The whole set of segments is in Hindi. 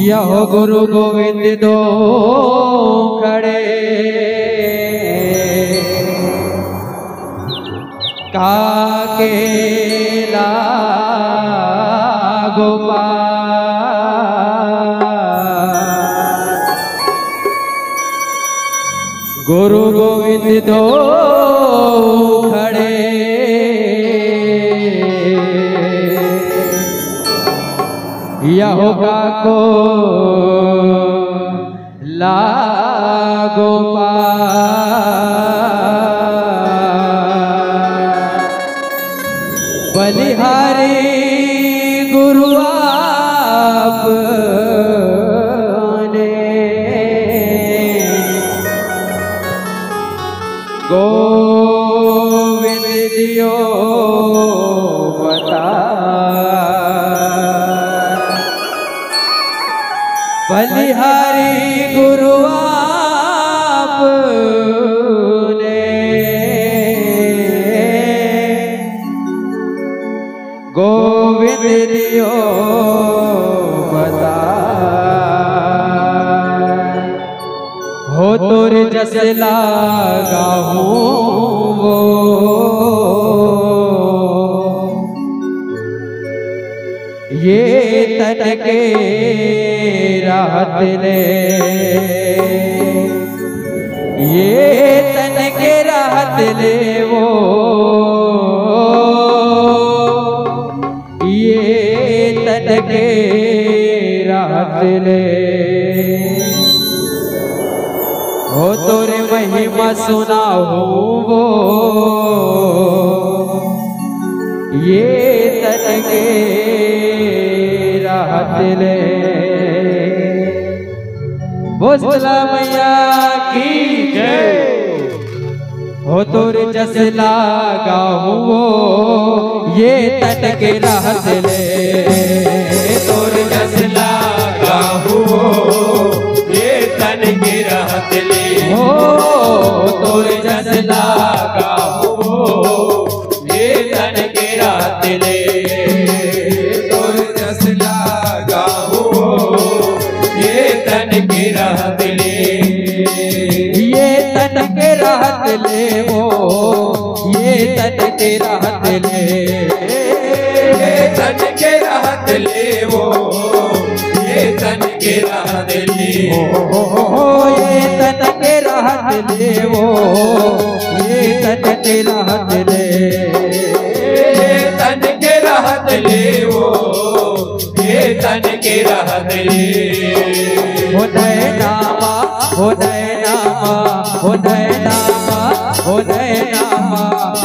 यहो गुरु गोविंद दो खड़े काकेला गोपाल। गुरु गोविंद दो खड़े यहो काको लागो बलिहारी गुरु आपने गोविंद दियो बता बलिहारी गुरु आपने गोविंद दियो बता हो तोर जस लागा हूँ वो ये तन के राहत ले ये तन के राहत ले वो ये तन के राहत ले हो तोरे महिमा सुना हो वो ये तन के राहत ले। भोसला मैया की जय हो तोर जस लागा हो ये तन के राहत ले तोर जस लागा हो ये तन के राहत ले हो तोर जस लागा हो ये तन के राहत ले तोर जस लागा हो ये तन के राहत ले ये तन के राहत ले वो ये तन के राहत ले ये तन के राहत ले वो ये तन के राहत ले ये तन के राहत ले वो ये तन के राहत ले ये तन के राहत ले वो ये तन के राहत ले हो नामा हो नामा हो नामा हो नामा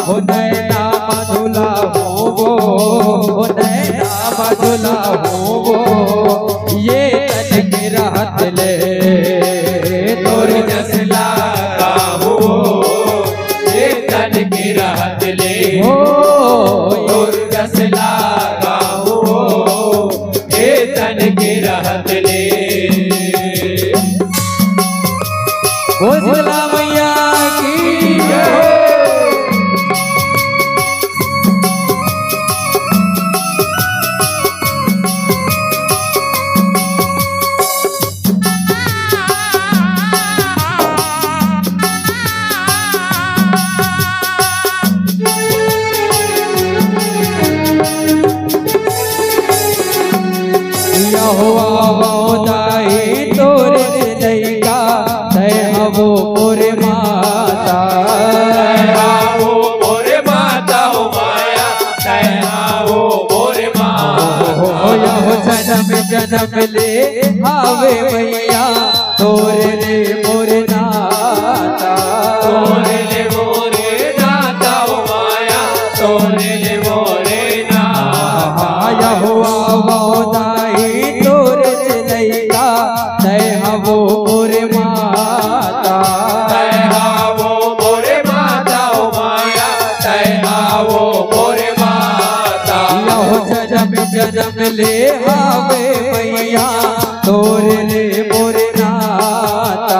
हो नामा झूला हो वो हो नामा झूला हो वो ये तन के राहत ले तोर जस लागा हो ये तन के राहत ले हो तोर जस लागा हो ये तन के राहत ले भोसला मैया की जय। जन्म ले आवे भैया तोरे ले मोरे नाता तोरे ले मोरे नाता ओ माया तोरे ले मोरे नाता आया हुआ वादाई तोरे लैका तय हवो मोरे माता तय हावो मोरे माता ओ माया तय हावो मोरे माता यहो जन्म ले आवे भैया तोरे ले मोरे नाता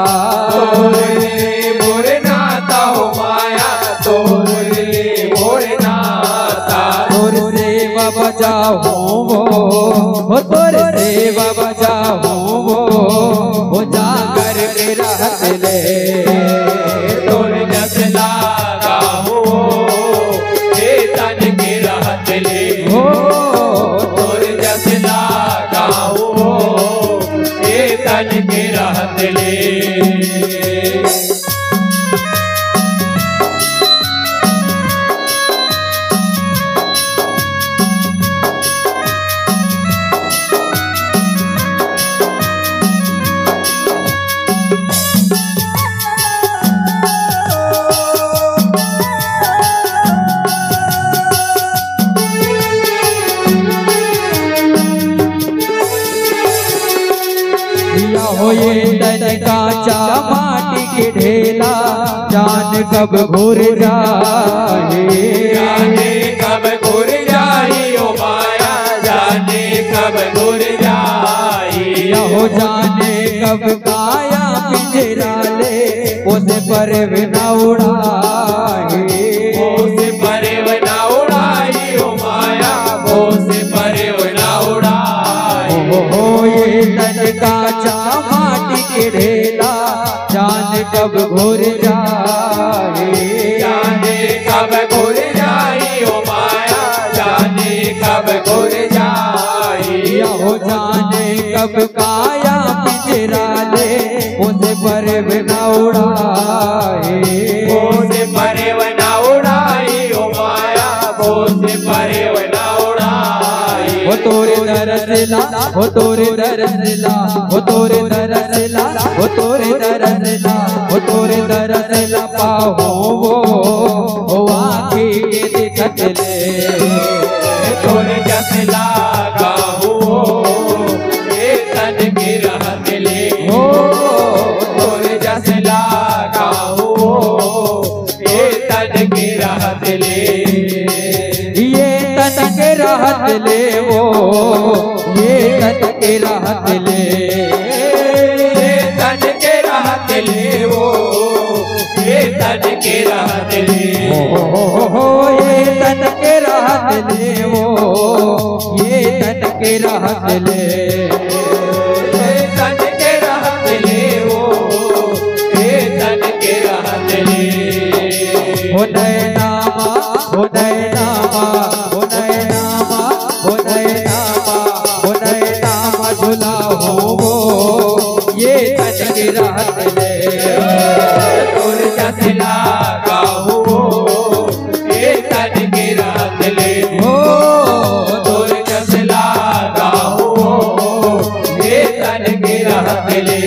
तोरे ले मोरे नाता हो माया तोरे ले मोरे नाता तोरे सेवा बजाओ वो तोरे सेवा बजाओ हो ये तन कांचा माटी के ढेला, जान कब घुर जाए, जाने कब घुर जाए ओ माया, जाने कब घुर जाए। हो जाने कब काया पिंजरा ले, उसे पर बिना उड़ाए, उसे परे बिना उड़ाई ओ माया, उसे परे बिना उड़ाई। हो ये तन कांचा माटी के ढेला, जान कब घुर जाए, जाने कब घुर जाए ओ माया, जाने कब घुर जाए। हो जाने कब काया पिंजरा ले, उसे पर बिना उड़ाए, उसे परे बिना उड़ाई ओ माया, उसे परे बिना उड़ाई। हो तोरे दरसला, हो तोरे दरसला, हो तोरे दरसला, हो तोरे दरसला, हो तोरे दरसला पाहो वो आँखी के दिखत ले, तोरे जसला गाहू ये तन की रहत ले, हो तोरे जसला गाहू ये तन की रहत ले, ये तन के राहत ले वो, ये तन के राहत ले, ये तन के रहत ले वो, ये तन के रहत ले, ये तन के राहत ले वो, ये तन के राहत ले, ये तन के रहत ले वो, ये तन के रहत ले। हो नैनामा, हो नैनामा, हो नैनामा, हो नैनामा, हो नैनामा झूला हो वो, ये तन के राहत ले, तोर जसला गाहू ये तन की रहत ले, हो तोर जसला गाहू ये तन की रहत ले,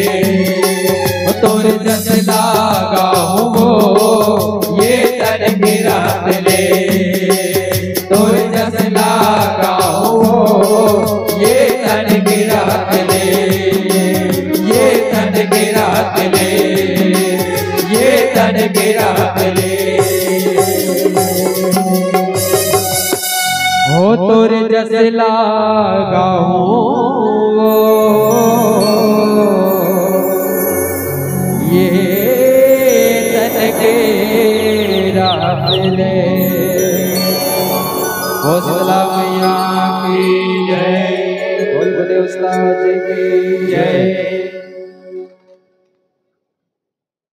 तोर जसला गाहू ये तन की रहत ले, तोर जसला गाहू ये तन की रहत ले, ये तन की रहत ले, ये तन की रहत ले। हो तोर जसला गाहू ये तन के राहत ले, हौसला मैया की जय, बोल बुद्धे उस्ताद की जय।